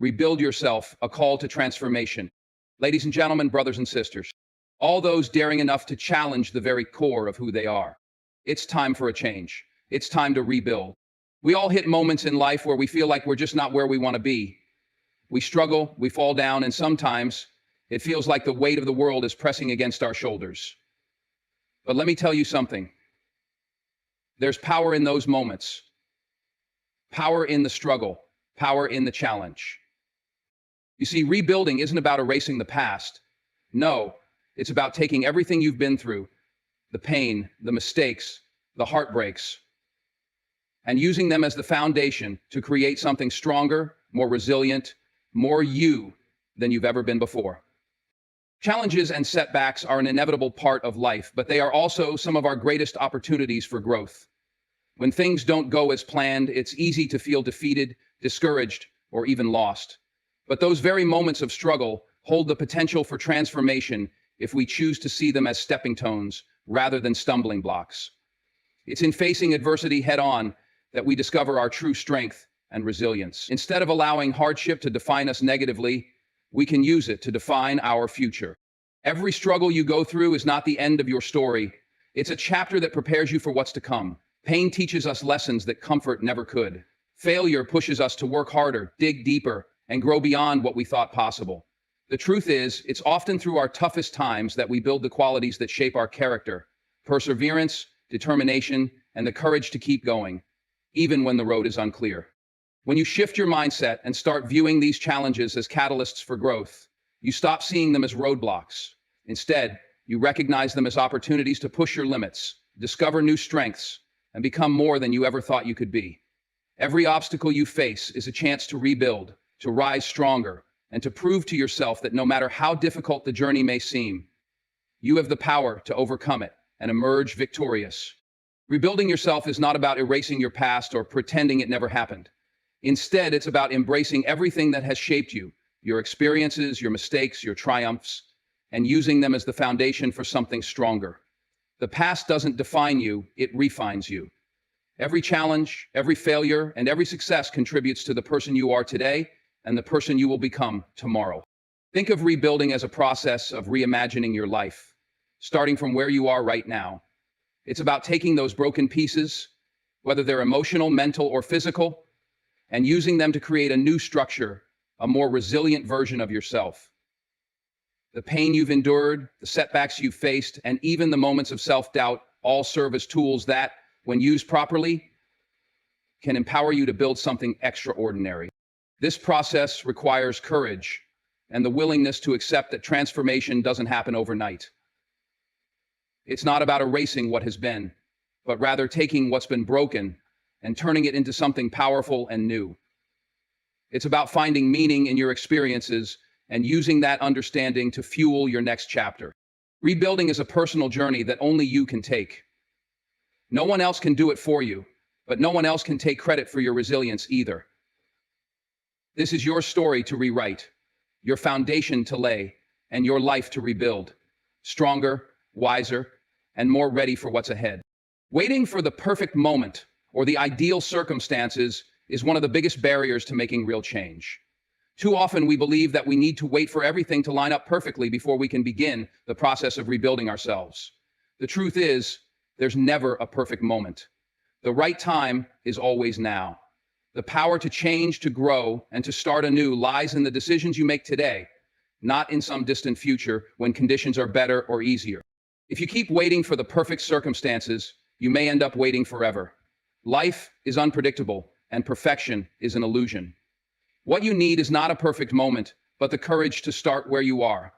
Rebuild Yourself, a call to transformation. Ladies and gentlemen, brothers and sisters, all those daring enough to challenge the very core of who they are. It's time for a change. It's time to rebuild. We all hit moments in life where we feel like we're just not where we want to be. We struggle, we fall down, and sometimes it feels like the weight of the world is pressing against our shoulders. But let me tell you something. There's power in those moments. Power in the struggle. Power in the challenge. You see, rebuilding isn't about erasing the past. No, it's about taking everything you've been through, the pain, the mistakes, the heartbreaks, and using them as the foundation to create something stronger, more resilient, more you than you've ever been before. Challenges and setbacks are an inevitable part of life, but they are also some of our greatest opportunities for growth. When things don't go as planned, it's easy to feel defeated, discouraged, or even lost. But those very moments of struggle hold the potential for transformation if we choose to see them as stepping stones rather than stumbling blocks. It's in facing adversity head-on that we discover our true strength and resilience. Instead of allowing hardship to define us negatively, we can use it to define our future. Every struggle you go through is not the end of your story. It's a chapter that prepares you for what's to come. Pain teaches us lessons that comfort never could. Failure pushes us to work harder, dig deeper, and grow beyond what we thought possible. The truth is, it's often through our toughest times that we build the qualities that shape our character: perseverance, determination, and the courage to keep going, even when the road is unclear. When you shift your mindset and start viewing these challenges as catalysts for growth, you stop seeing them as roadblocks. Instead, you recognize them as opportunities to push your limits, discover new strengths, and become more than you ever thought you could be. Every obstacle you face is a chance to rebuild, to rise stronger, and to prove to yourself that no matter how difficult the journey may seem, you have the power to overcome it and emerge victorious. Rebuilding yourself is not about erasing your past or pretending it never happened. Instead, it's about embracing everything that has shaped you, your experiences, your mistakes, your triumphs, and using them as the foundation for something stronger. The past doesn't define you, it refines you. Every challenge, every failure, and every success contributes to the person you are today and the person you will become tomorrow. Think of rebuilding as a process of reimagining your life, starting from where you are right now. It's about taking those broken pieces, whether they're emotional, mental, or physical, and using them to create a new structure, a more resilient version of yourself. The pain you've endured, the setbacks you've faced, and even the moments of self-doubt all serve as tools that, when used properly, can empower you to build something extraordinary. This process requires courage and the willingness to accept that transformation doesn't happen overnight. It's not about erasing what has been, but rather taking what's been broken and turning it into something powerful and new. It's about finding meaning in your experiences and using that understanding to fuel your next chapter. Rebuilding is a personal journey that only you can take. No one else can do it for you, but no one else can take credit for your resilience either. This is your story to rewrite, your foundation to lay, and your life to rebuild. Stronger, wiser, and more ready for what's ahead. Waiting for the perfect moment or the ideal circumstances is one of the biggest barriers to making real change. Too often we believe that we need to wait for everything to line up perfectly before we can begin the process of rebuilding ourselves. The truth is, there's never a perfect moment. The right time is always now. The power to change, to grow, and to start anew lies in the decisions you make today, not in some distant future when conditions are better or easier. If you keep waiting for the perfect circumstances, you may end up waiting forever. Life is unpredictable, and perfection is an illusion. What you need is not a perfect moment, but the courage to start where you are.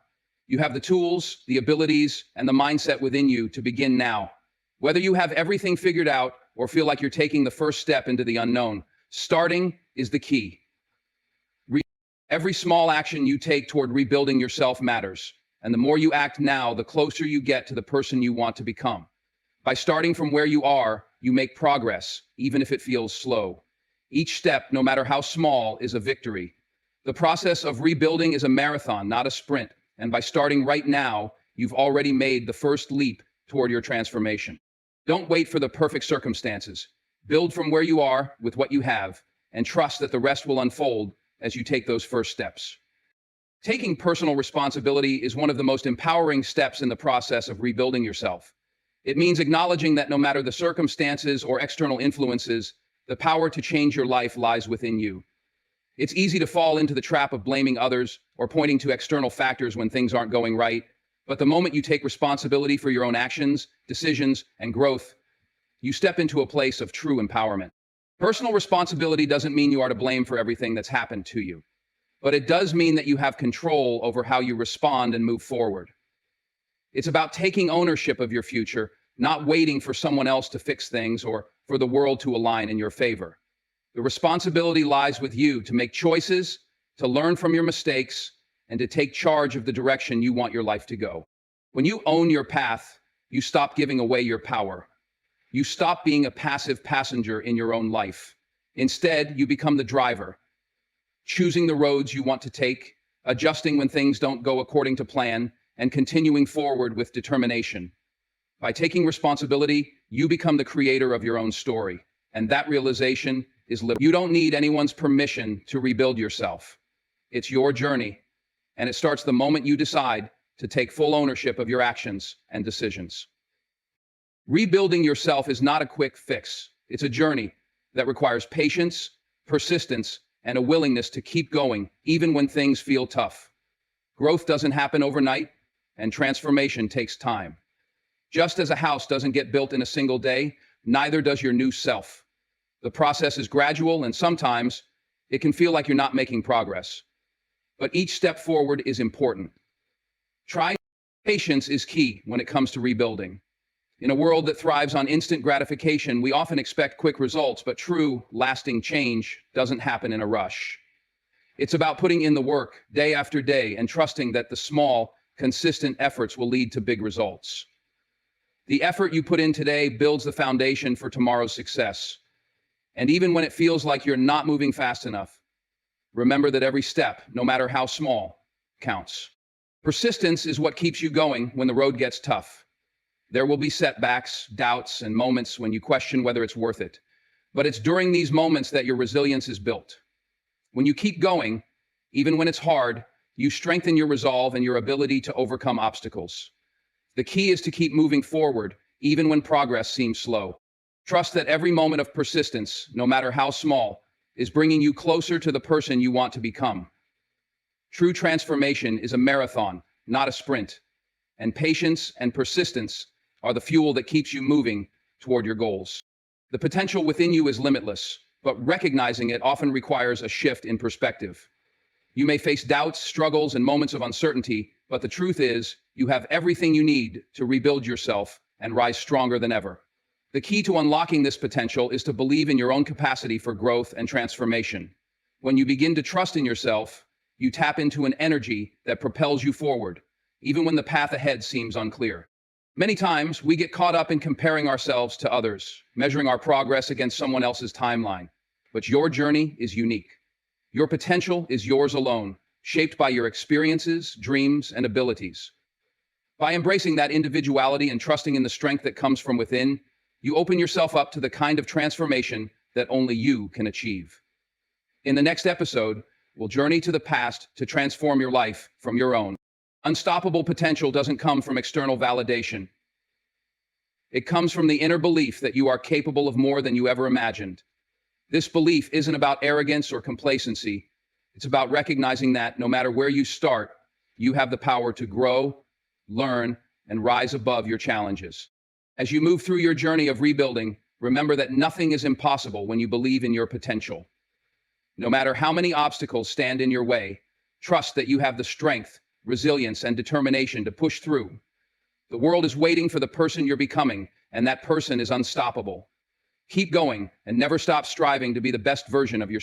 You have the tools, the abilities, and the mindset within you to begin now. Whether you have everything figured out or feel like you're taking the first step into the unknown, starting is the key. Every small action you take toward rebuilding yourself matters, and the more you act now, the closer you get to the person you want to become. By starting from where you are, you make progress, even if it feels slow. Each step, no matter how small, is a victory. The process of rebuilding is a marathon, not a sprint, and by starting right now, you've already made the first leap toward your transformation. Don't wait for the perfect circumstances. Build from where you are with what you have, and trust that the rest will unfold as you take those first steps. Taking personal responsibility is one of the most empowering steps in the process of rebuilding yourself. It means acknowledging that no matter the circumstances or external influences, the power to change your life lies within you. It's easy to fall into the trap of blaming others or pointing to external factors when things aren't going right. But the moment you take responsibility for your own actions, decisions, and growth, you step into a place of true empowerment. Personal responsibility doesn't mean you are to blame for everything that's happened to you, but it does mean that you have control over how you respond and move forward. It's about taking ownership of your future, not waiting for someone else to fix things or for the world to align in your favor. The responsibility lies with you to make choices, to learn from your mistakes, and to take charge of the direction you want your life to go. When you own your path, you stop giving away your power. You stop being a passive passenger in your own life. Instead, you become the driver, choosing the roads you want to take, adjusting when things don't go according to plan, and continuing forward with determination. By taking responsibility, you become the creator of your own story, and that realization is liberation. You don't need anyone's permission to rebuild yourself. It's your journey, and it starts the moment you decide to take full ownership of your actions and decisions. Rebuilding yourself is not a quick fix. It's a journey that requires patience, persistence, and a willingness to keep going, even when things feel tough. Growth doesn't happen overnight, and transformation takes time. Just as a house doesn't get built in a single day, neither does your new self. The process is gradual, and sometimes it can feel like you're not making progress. But each step forward is important. Patience is key when it comes to rebuilding. In a world that thrives on instant gratification, we often expect quick results, but true, lasting change doesn't happen in a rush. It's about putting in the work day after day and trusting that the small, consistent efforts will lead to big results. The effort you put in today builds the foundation for tomorrow's success. And even when it feels like you're not moving fast enough, remember that every step, no matter how small, counts. Persistence is what keeps you going when the road gets tough. There will be setbacks, doubts, and moments when you question whether it's worth it. But it's during these moments that your resilience is built. When you keep going, even when it's hard, you strengthen your resolve and your ability to overcome obstacles. The key is to keep moving forward, even when progress seems slow. Trust that every moment of persistence, no matter how small, is bringing you closer to the person you want to become. True transformation is a marathon, not a sprint. And patience and persistence are the fuel that keeps you moving toward your goals. The potential within you is limitless, but recognizing it often requires a shift in perspective. You may face doubts, struggles, and moments of uncertainty, but the truth is, you have everything you need to rebuild yourself and rise stronger than ever. The key to unlocking this potential is to believe in your own capacity for growth and transformation. When you begin to trust in yourself, you tap into an energy that propels you forward, even when the path ahead seems unclear. Many times, we get caught up in comparing ourselves to others, measuring our progress against someone else's timeline. But your journey is unique. Your potential is yours alone, shaped by your experiences, dreams, and abilities. By embracing that individuality and trusting in the strength that comes from within, you open yourself up to the kind of transformation that only you can achieve. In the next episode, we'll journey to the past to transform your life from your own. Unstoppable potential doesn't come from external validation. It comes from the inner belief that you are capable of more than you ever imagined. This belief isn't about arrogance or complacency. It's about recognizing that no matter where you start, you have the power to grow, learn, and rise above your challenges. As you move through your journey of rebuilding, remember that nothing is impossible when you believe in your potential. No matter how many obstacles stand in your way, trust that you have the strength, resilience, and determination to push through. The world is waiting for the person you're becoming, and that person is unstoppable. Keep going and never stop striving to be the best version of yourself.